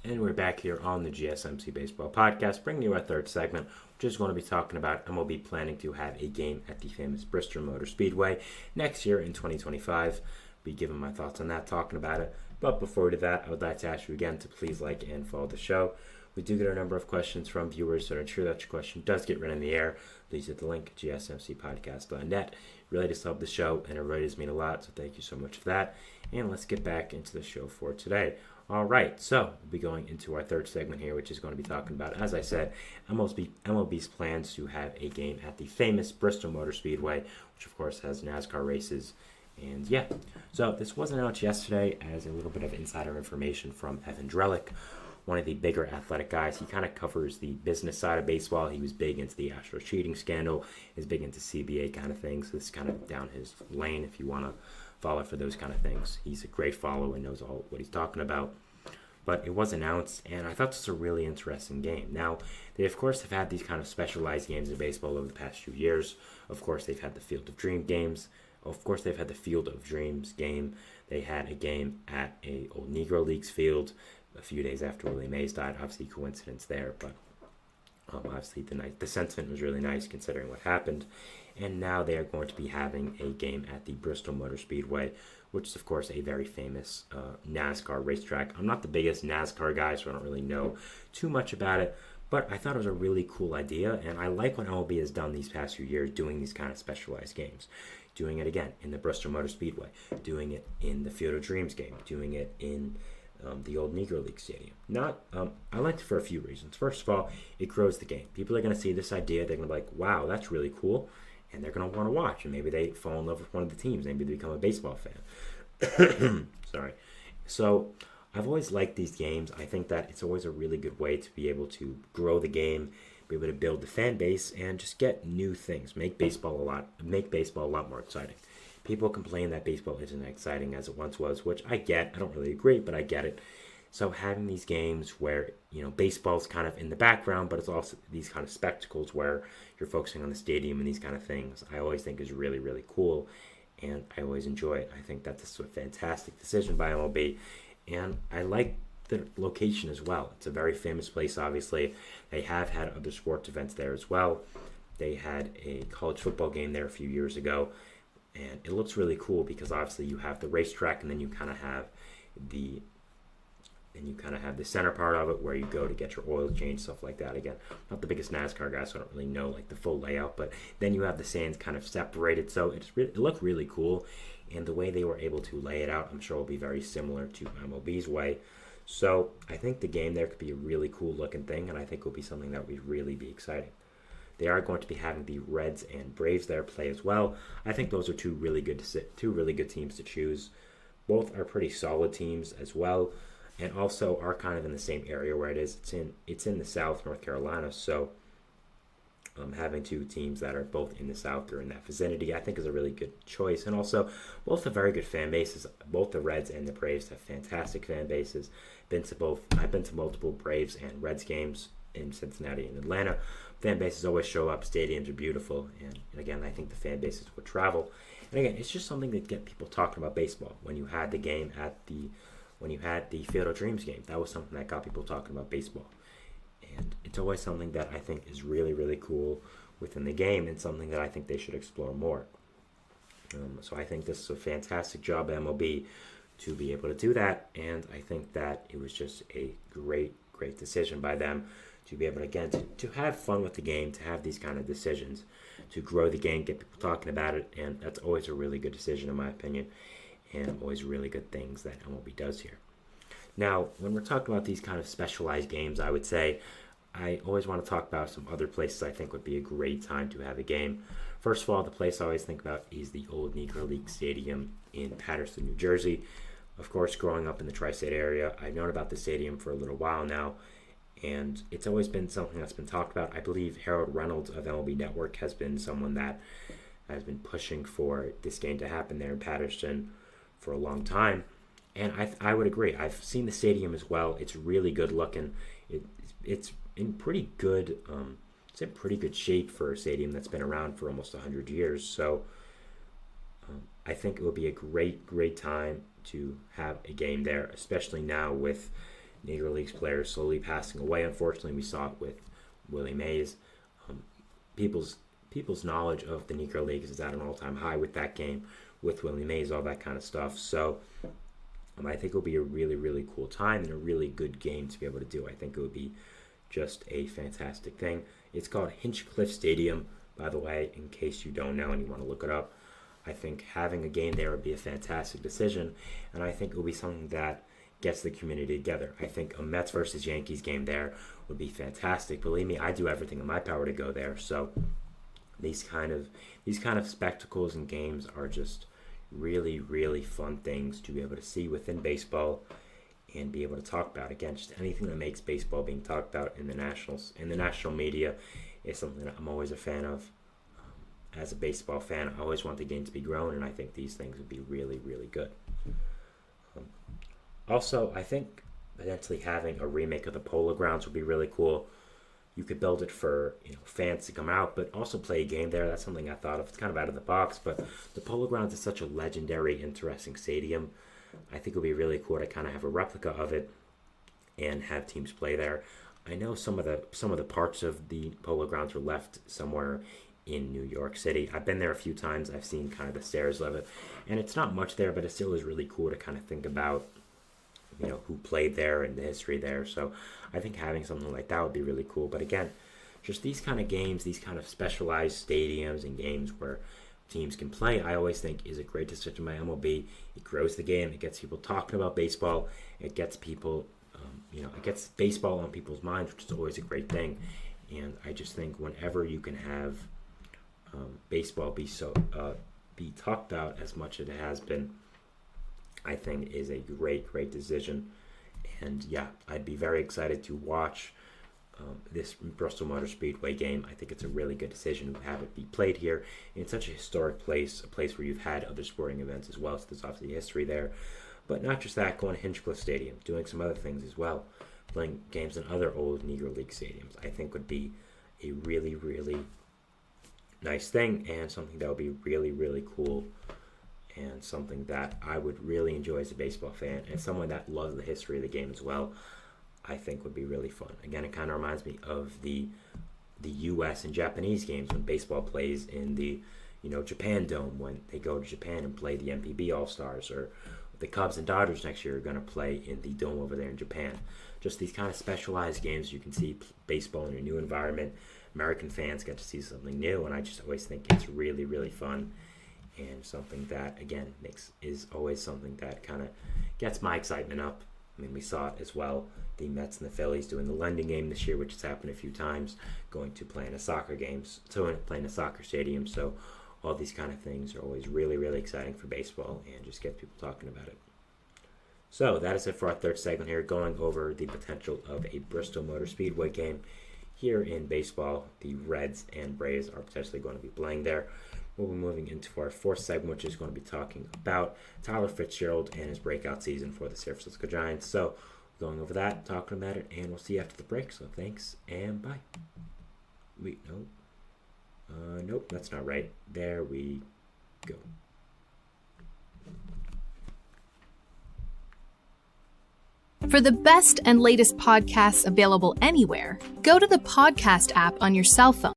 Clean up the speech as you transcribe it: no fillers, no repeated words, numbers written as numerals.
And we're back here on the GSMC Baseball Podcast, bringing you our third segment, which is going to be talking about MLB planning to have a game at the famous Bristol Motor Speedway next year in 2025. Be giving my thoughts on that, talking about it. But before we do that, I would like to ask you again to please like and follow the show. We do get a number of questions from viewers, so to ensure that your question does get read in the air, please hit the link, gsmcpodcast.net. It really does help the show, and it really does mean a lot, so thank you so much for that. And let's get back into the show for today. All right, so we'll be going into our third segment here, which is going to be talking about, as I said, MLB's plans to have a game at the famous Bristol Motor Speedway, which of course has NASCAR races. And yeah, so this was announced yesterday as a little bit of insider information from Evan Drellick, one of the bigger athletic guys. He kind of covers the business side of baseball. He was big into the Astros cheating scandal, is big into CBA kind of things. So this is kind of down his lane if you want to follow for those kind of things. He's a great follower and knows all what he's talking about. But it was announced, and I thought this was a really interesting game. Now, they of course have had these kind of specialized games in baseball over the past few years. Of course, they've had the Field of Dream games. Of course, they've had the Field of Dreams game. They had a game at a old Negro Leagues field a few days after Willie Mays died. Obviously, coincidence there, but obviously the sentiment was really nice considering what happened. And now they are going to be having a game at the Bristol Motor Speedway, which is, of course, a very famous NASCAR racetrack. I'm not the biggest NASCAR guy, so I don't really know too much about it, but I thought it was a really cool idea, and I like what MLB has done these past few years, doing these kind of specialized games. Doing it again in the Bristol Motor Speedway, doing it in the Field of Dreams game, doing it in the old Negro League Stadium. I liked it for a few reasons. First of all, it grows the game. People are going to see this idea. They're going to be like, wow, that's really cool. And they're going to want to watch. And maybe they fall in love with one of the teams. Maybe they become a baseball fan. Sorry. So I've always liked these games. I think that it's always a really good way to be able to grow the game, be able to build the fan base, and just get new things. Make baseball a lot more exciting. People complain that baseball isn't as exciting as it once was, which I get. I don't really agree, but I get it. So having these games where, baseball's kind of in the background, but it's also these kind of spectacles where you're focusing on the stadium and these kind of things, I always think is really, really cool, and I always enjoy it. I think that this is a fantastic decision by MLB, and I like the location as well. It's a very famous place, obviously. They have had other sports events there as well. They had a college football game there a few years ago, and it looks really cool because obviously you have the racetrack, and then you kind of have the center part of it where you go to get your oil change, stuff like that. Again, not the biggest NASCAR guy, so I don't really know like the full layout, but then you have the stands kind of separated, so it looked really cool, and the way they were able to lay it out, I'm sure will be very similar to MLB's way. So I think the game there could be a really cool looking thing, and I think it will be something that would really be exciting. They are going to be having the Reds and Braves there play as well. I think those are two really good teams to choose. Both are pretty solid teams as well, and also are kind of in the same area where it is. It's in the South, North Carolina, so having two teams that are both in the South or in that vicinity, I think is a really good choice. And also, both have very good fan bases. Both the Reds and the Braves have fantastic fan bases. I've been to multiple Braves and Reds games in Cincinnati and Atlanta. Fan bases always show up. Stadiums are beautiful, and again, I think the fan bases would travel. And again, it's just something to get people talking about baseball. When you had the Field of Dreams game, that was something that got people talking about baseball. And it's always something that I think is really, really cool within the game, and something that I think they should explore more. So I think this is a fantastic job by MLB to be able to do that, and I think that it was just a great, great decision by them to be able to, again, to have fun with the game, to have these kind of decisions, to grow the game, get people talking about it, and that's always a really good decision in my opinion, and always really good things that MLB does here. Now, when we're talking about these kind of specialized games, I would say I always want to talk about some other places I think would be a great time to have a game. First of all, the place I always think about is the old Negro League Stadium in Paterson, New Jersey. Of course, growing up in the tri-state area, I've known about the stadium for a little while now, and it's always been something that's been talked about. I believe Harold Reynolds of MLB Network has been someone that has been pushing for this game to happen there in Paterson for a long time. And I would agree. I've seen the stadium as well. It's really good looking. It's in pretty good shape for a stadium that's been around for almost 100 years. So I think it will be a great time to have a game there, especially now with Negro Leagues players slowly passing away. Unfortunately, we saw it with Willie Mays. People's knowledge of the Negro Leagues is at an all-time high with that game, with Willie Mays, all that kind of stuff. So I think it'll be a really, really cool time and a really good game to be able to do. I think it would be just a fantastic thing. It's called Hinchcliffe Stadium, by the way, in case you don't know and you want to look it up. I think having a game there would be a fantastic decision, and I think it will be something that gets the community together. I think a Mets versus Yankees game there would be fantastic. Believe me, I do everything in my power to go there. So these kind of spectacles and games are just really, really fun things to be able to see within baseball and be able to talk about. Again, just anything that makes baseball being talked about in the national media is something that I'm always a fan of. As a baseball fan, I always want the game to be grown, and I think these things would be really, really good. Also, I think potentially having a remake of the Polo Grounds would be really cool. You could build it for fans to come out, but also play a game there. That's something I thought of. It's kind of out of the box, but the Polo Grounds is such a legendary, interesting stadium. I think it would be really cool to kind of have a replica of it and have teams play there. I know some of the parts of the Polo Grounds were left somewhere in New York City. I've been there a few times. I've seen kind of the stairs of it, and it's not much there, but it still is really cool to kind of think about who played there and the history there. So I think having something like that would be really cool. But again, just these kind of games, these kind of specialized stadiums and games where teams can play, I always think is a great decision by MLB. It grows the game. It gets people talking about baseball. It gets people, it gets baseball on people's minds, which is always a great thing. And I just think whenever you can have baseball be talked about as much as it has been, I think is a great, great decision. And yeah, I'd be very excited to watch this Bristol Motor Speedway game. I think it's a really good decision to have it be played here in such a historic place, a place where you've had other sporting events as well, so there's obviously history there. But not just that, going to Hinchcliffe Stadium, doing some other things as well, playing games in other old Negro League stadiums, I think would be a really, really nice thing, and something that would be really, really cool, and something that I would really enjoy as a baseball fan, and someone that loves the history of the game as well, I think would be really fun. Again, it kind of reminds me of the U.S. and Japanese games when baseball plays in the Japan Dome, when they go to Japan and play the MPB All-Stars, or the Cubs and Dodgers next year are going to play in the Dome over there in Japan. Just these kind of specialized games, you can see baseball in a new environment. American fans get to see something new, and I just always think it's really, really fun, and something that, again, is always something that kind of gets my excitement up. I mean, we saw it as well, the Mets and the Phillies doing the London game this year, which has happened a few times, going to playing a soccer stadium. So all these kind of things are always really, really exciting for baseball and just get people talking about it. So that is it for our third segment here, going over the potential of a Bristol Motor Speedway game here in baseball. The Reds and Braves are potentially going to be playing there. We'll be moving into our fourth segment, which is going to be talking about Tyler Fitzgerald and his breakout season for the San Francisco Giants. So going over that, talking about it, and we'll see you after the break. So thanks, and bye. Wait, no. Nope, that's not right. There we go. For the best and latest podcasts available anywhere, go to the podcast app on your cell phone